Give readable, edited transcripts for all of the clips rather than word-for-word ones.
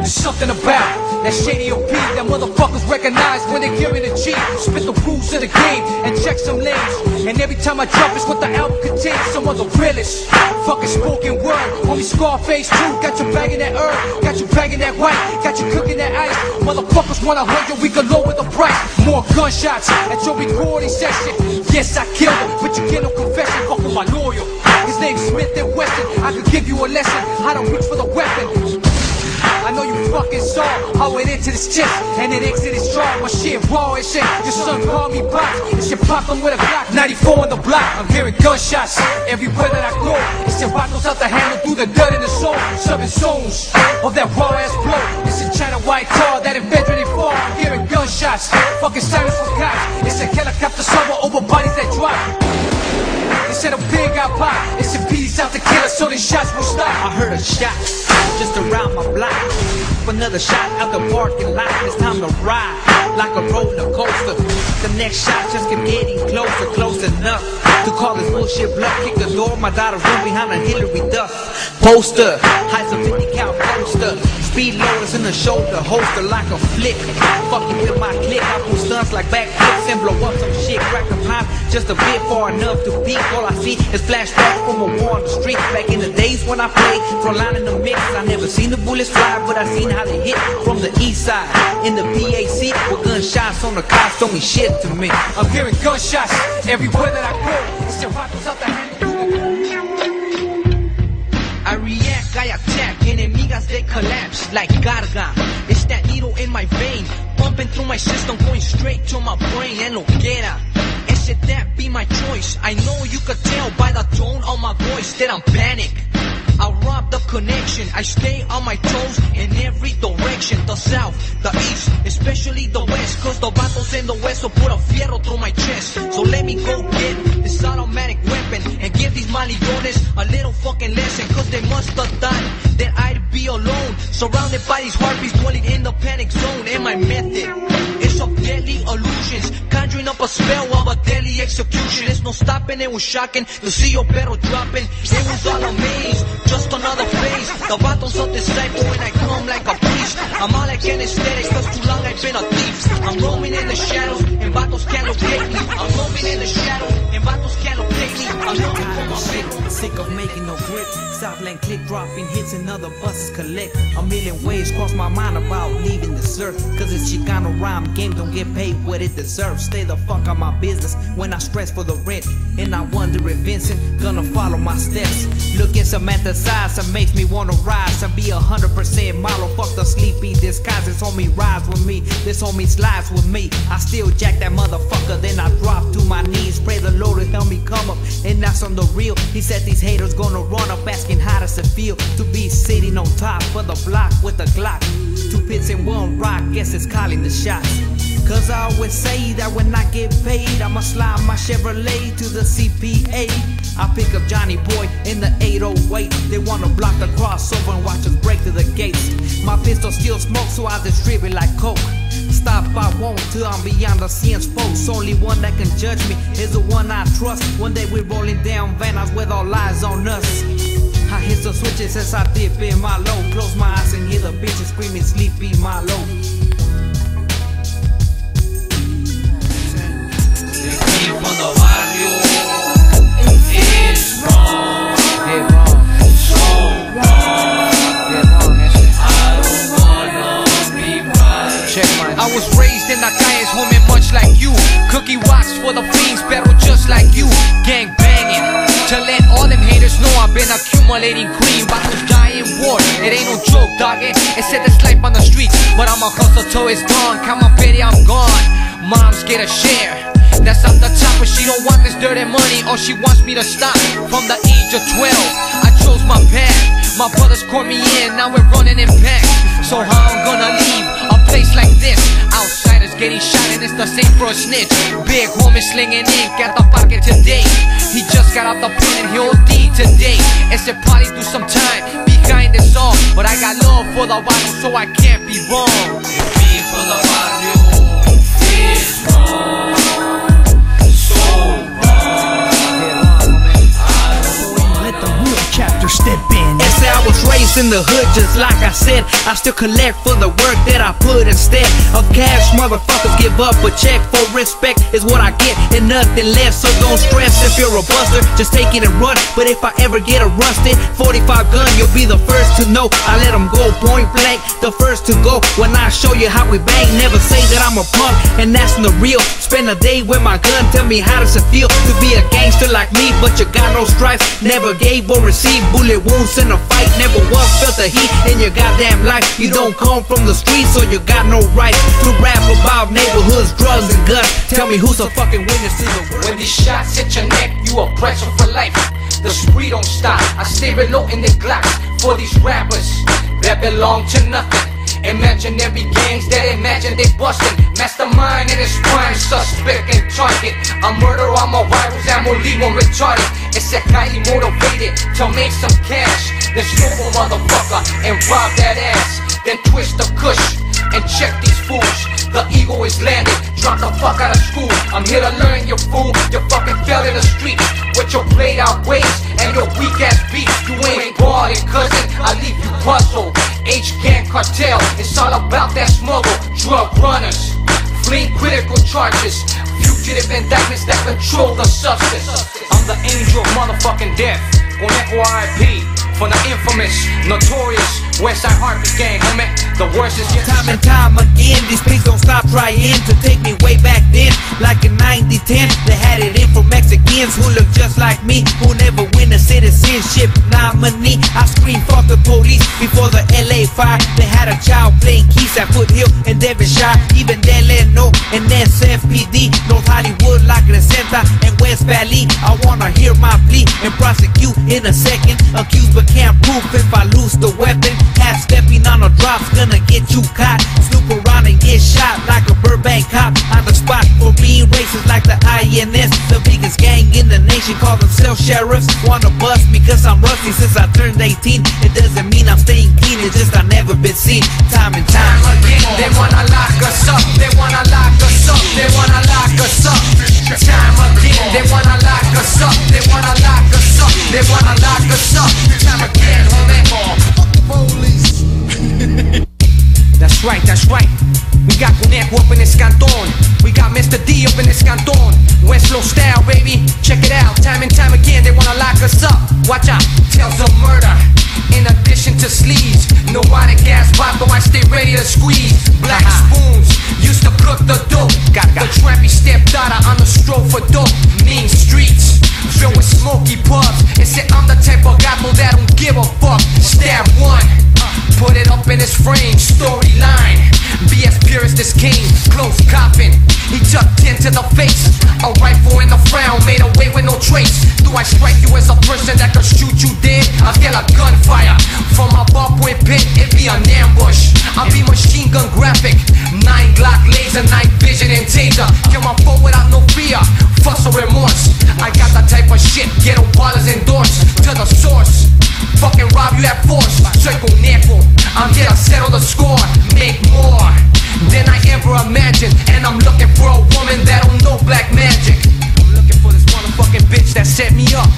There's something about that shady OP that motherfuckers recognize when they hear the G. Spit the rules of the game and check some lanes. And every time I drop it's what the album contains. Some of the realest fucking spoken word. Homie Scarface too. Got you bagging that herb, got you bagging that white, got you cooking that ice. Motherfuckers wanna hurt you, we can lower the price. More gunshots at your recording session. Yes, I killed him, but you get no confession. Fuck with my lawyer. His name's Smith & Wesson. I could give you a lesson how to reach for the weapon. I know you fucking saw how it entered his chest and it exited strong. My shit raw and shit. Your son called me Pops. And shit popped him with a Glock. 94 on the block. I'm hearing gunshots everywhere that I go. It's your bottles out the handle through the dirt in the soul. Serving zones of that raw ass blow. It's a China white tar that eventually fall. I'm hearing gunshots. Fucking sirens for cops. It's a helicopter server over bodies that drop. They said a pig got popped. It's a piece out to kill us, so these shots will stop. I heard a shot just around my block. Another shot out the parking lot. It's time to ride like a roller coaster. The next shot just kept getting closer, close enough to call this bullshit bluff. Kick the door, my daughter room behind a Hillary Duff poster. Hides a 50 cal poster. Speed loaders in the shoulder, holster like a flick. Fucking with my click, I pull stunts like backflips and blow up some shit. Crack a pop just a bit far enough to peek. All I see is flashbacks from a war on the street. Back in the days when I played front line in the mix, I never seen the bullets fly, but I seen how they hit from the east side. In the PAC with gunshots on the cops don't mean shit to me. I'm hearing gunshots everywhere that I go. It's the rifles out the hand. I react, I attack, enemigas they collapse like Garga. It's that needle in my vein, pumping through my system, going straight to my brain. And loquera, and should that be my choice? I know you could tell by the tone of my voice that I'm panic. I rob the connection, I stay on my toes in every direction. The south, the east, especially the west, cause the vatos in the west will put a fierro through my chest. So let me go get this automatic weapon and give these maligones a little fucking lesson. Cause they must have thought that I'd be alone, surrounded by these harpies dwelling in the panic zone. And my method is of deadly illusions, conjuring up a spell of a deadly execution. There's no stopping, it was shocking to see your perro dropping. It was all a maze, just another phase. The battles of disciple when I come like a priest. I'm all like anesthetic cause too long I've been a thief. I'm roaming in the shadows and battles can't locate me. I'm roaming in the shadows and battles can't locate me. I'm looking for my shit. Sick of making no grip. Southland click dropping hits and other buses collect. A million ways cross my mind about leaving this earth. Cause it's Chicano rhyme game, don't get paid what it deserves. Stay the fuck out my business when I stress for the rent. And I wonder if Vincent gonna follow my steps. Look at Samantha's eyes, that makes me wanna rise and be 100% model. Fuck the sleepy disguise. This homie rides with me, this homie slides with me. I still jack that motherfucker, then I drop to my knees. Pray the Lord to help me come up, and that's on the real. He said these haters gonna run up, asking how does it feel to be sitting on top of the block with a Glock. 2 pits and 1 rock, guess it's calling the shots. Cause I always say that when I get paid, I'ma slide my Chevrolet to the CPA. I pick up Johnny Boy in the 808. They wanna block the crossover and watch us break to the gates. My pistol still smoke, so I distribute like coke. Stop, I won't till I'm beyond the scenes, folks. Only one that can judge me is the one I trust. One day we're rolling down Vanas with all eyes on us. I hit the switches as I dip in my low. Close my eyes and hear the bitches screaming sleepy my low. I was raised in the calles, homie, much like you. Cookie rocks for the fiends, pero just like you. Gang banging, to let all them haters know I've been accumulating cream. Battles dying war, it ain't no joke, dog. It said it's life on the streets, but I'm a hustle till it's dawn. Come on, pity, I'm gone. Moms get a share, that's off the top, but she don't want this dirty money. Or she wants me to stop from the age of 12. I chose my path, my brothers caught me in, now we're running in packs. So how I'm gonna leave a place like this? Outsiders getting shot and it's the same for a snitch. Big homie slinging ink at the pocket today. He just got out the pen and he'll OD today. And said probably do some time behind this all, but I got love for the barrio, so I can't be wrong. Me for the barrio is wrong, so wrong. Let the real chapter step in. Ese I was was raised in the hood, just like I said. I still collect for the work that I put instead of cash. Motherfuckers give up a check for respect is what I get and nothing less. So don't stress if you're a buster, just take it and run. But if I ever get a rusted 45 gun, you'll be the first to know. I let them go point blank, the first to go. When I show you how we bang, never say that I'm a punk, and that's the real. Spend a day with my gun, tell me how does it feel to be a gangster like me, but you got no stripes. Never gave or received bullet wounds in a fight. Never once felt the heat in your goddamn life. You don't come from the streets, so you got no right to rap about neighborhoods, drugs, and guns. Tell me who's a fucking witness to the world. When these shots hit your neck, you a pressure for life. The spree don't stop. I stay reloading the Glocks for these rappers that belong to nothing. Imaginary gangs that imagine they bustin'. Mastermind and his prime suspect and target. A murderer, I'm a virus, I'm gonna leave one retarded. It's that highly motivated to make some cash. Then smoke a motherfucker and rob that ass. Then twist the kush and check these fools. The ego is landed, drop the fuck out of school. I'm here to learn, you fool. You fucking fell in the streets with your played out ways and your weak ass beats. You ain't ballin', cousin, I leave you puzzled. H-Gang cartel, it's all about that smuggle. Drug runners, fleeing critical charges. Fugitive indictments that control the substance. I'm the angel of motherfucking death. Conejo RIP for the infamous, notorious Westside Heartbeat Gang, homie. The worst is yet. Time and time again, these pigs don't stop trying to take me way back then. Like in 90-10, they had it in for Mexicans who look just like me, who never win a citizenship nominee. I scream fuck the police before the LA fire. They had a child playing keys at Foothill and Devonshire. Even Delano and SFPD, North Hollywood, La Crescenta and West Valley. I wanna hear my plea and prosecute in a second. Accused but can't prove if I lose the weapon. Half stepping on a drop's gonna get you caught. Snoop around and get shot like a Burbank cop on the spot for being racist like the INS. The biggest gang in the nation call themselves sheriffs. Wanna bust because I'm rusty since I turned 18. It doesn't mean I'm staying clean, it's just I've never been seen. Time and time again, they wanna lock us up. They wanna lock us up. They wanna lock us up. Time again, they wanna lock us up. They wanna lock us up. They wanna lock us up. Time again, homie. That's right, that's right. We got Conejo up in this canton. We got Mr. D up in this canton. Westlow style, baby. Check it out. Time and time again, they wanna lock us up. Watch out. Tales of murder. In addition to sleeves. No water gas bottle, I stay ready to squeeze. Black spoons. Used to cook the dope. The trappy stepdaughter on the stroll for dope. Mean streets. Filled with smoky pubs. And say I'm the type of gato that don't give a fuck. Stab one. Put it up in his frame, storyline. BS purist is king, close copping. He tucked into the face. A rifle in the frown, made away with no trace. Do I strike you as a person that could shoot you dead? I feel a gunfire from my ballpoint pen, it be an ambush. I be machine gun graphic, 9 Glock laser, night vision and taser. Kill my foe without no fear, fuss or remorse. I got that type of shit, ghetto ballers endorsed to the source. Fucking rob you at force, soy Conejo. I'm here to settle the score, make more than I ever imagined. And I'm looking for a woman that don't know black magic. I'm looking for this motherfucking bitch that set me up.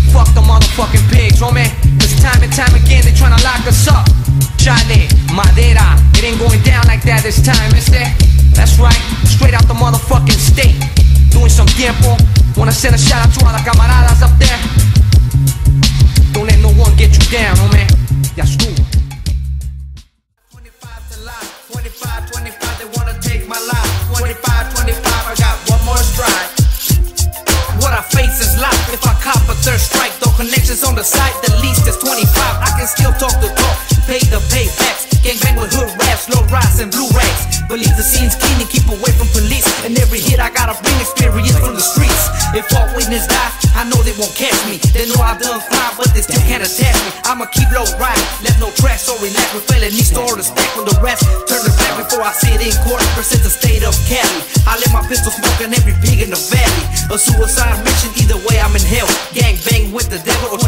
Fuck the motherfucking pigs, homie. Cause time and time again they tryna lock us up. Chale, madera, it ain't going down like that this time, is there? That's right, straight out the motherfucking state. Doing some tiempo. Wanna send a shout out to all the camaradas up there. Don't let no one get you down, homie. That's cool. 25 to life, 25, 25, they wanna take my life. 25, 25, I got one more stride. What I face is life. If I cop a third strike, though connections on the side, the least is 25. I can still talk the talk, pay the paybacks. Gangbang with hood raps, low rise and blue rags. Believe the scene's clean and keep away from police. And every hit I gotta bring experience from the streets. If all witness die, I know they won't catch me. They know I done crime, but they still can't attach me. I'ma keep low riding, left no tracks or relax with felony store to stack from the rest. Turn the back before I sit in court, present the state of Cali. I let my pistol smoke on every pig in the valley. A suicide mission, either way I'm in hell. Gang bang with the devil or